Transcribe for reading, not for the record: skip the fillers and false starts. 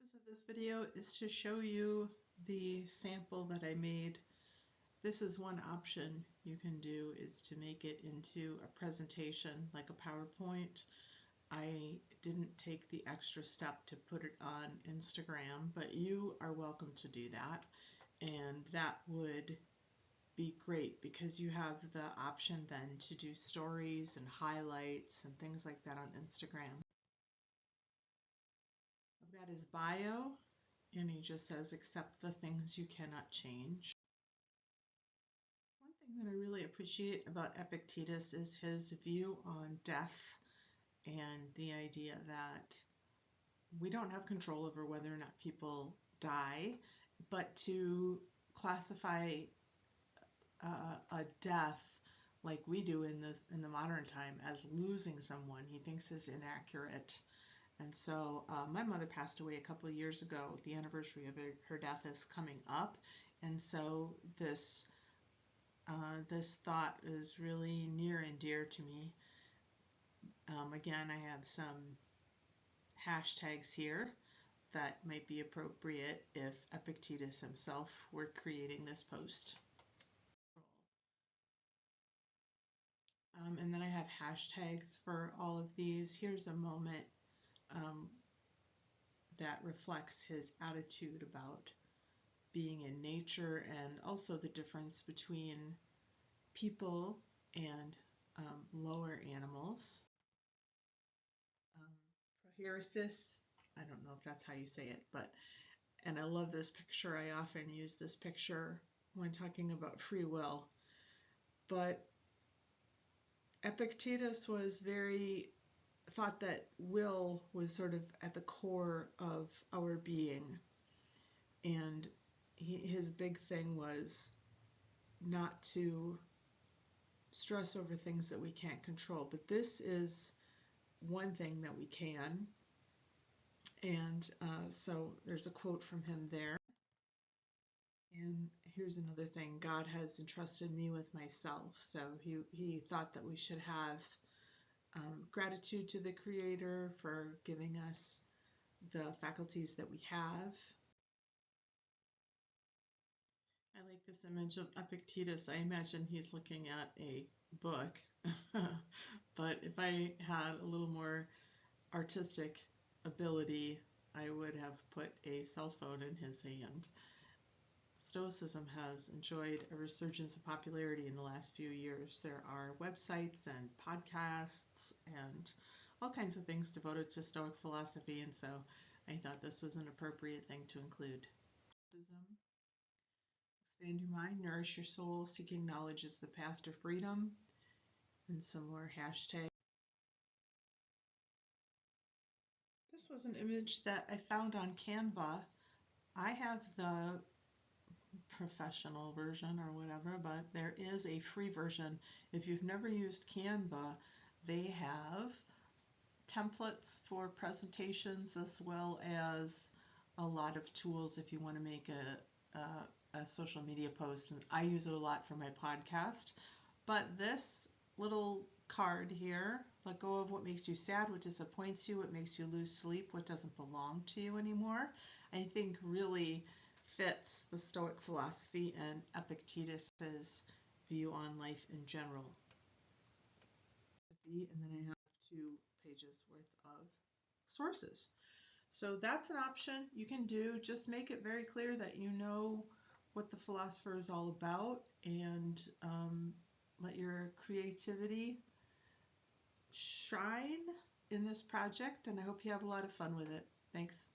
purpose of this video is to show you the sample that I made. This is one option you can do, is to make it into a presentation like a PowerPoint. I didn't take the extra step to put it on Instagram, but you are welcome to do that, and that would be great because you have the option then to do stories and highlights and things like that on Instagram. I've got his bio, and he just says, accept the things you cannot change. One thing that I really appreciate about Epictetus is his view on death and the idea that we don't have control over whether or not people die, but to classify a death like we do in the modern time as losing someone, he thinks is inaccurate. And so my mother passed away a couple of years ago. The anniversary of her death is coming up, and so this thought is really near and dear to me. Again, I have some hashtags here that might be appropriate if Epictetus himself were creating this post. And then I have hashtags for all of these. Here's a moment that reflects his attitude about being in nature, and also the difference between people and lower animals. Proherasis, I don't know if that's how you say it, and I love this picture. I often use this picture when talking about free will. But Epictetus thought that will was sort of at the core of our being, and his big thing was not to stress over things that we can't control, but this is one thing that we can. And so there's a quote from him there. And here's another thing: God has entrusted me with myself. So he thought that we should have gratitude to the Creator for giving us the faculties that we have. I like this image of Epictetus. I imagine he's looking at a book, but if I had a little more artistic ability, I would have put a cell phone in his hand. Stoicism has enjoyed a resurgence of popularity in the last few years. There are websites and podcasts and all kinds of things devoted to Stoic philosophy, and so I thought this was an appropriate thing to include. Expand your mind, nourish your soul, seeking knowledge is the path to freedom, and some more hashtags. This was an image that I found on Canva. I have the professional version or whatever, but there is a free version. If you've never used Canva, they have templates for presentations as well as a lot of tools if you want to make a social media post. And I use it a lot for my podcast. But this little card here, let go of what makes you sad, what disappoints you, what makes you lose sleep, what doesn't belong to you anymore, I think really fits the Stoic philosophy and Epictetus's view on life in general. And then I have 2 pages worth of sources. So that's an option you can do. Just make it very clear that you know what the philosopher is all about, and let your creativity shine in this project, and I hope you have a lot of fun with it. Thanks.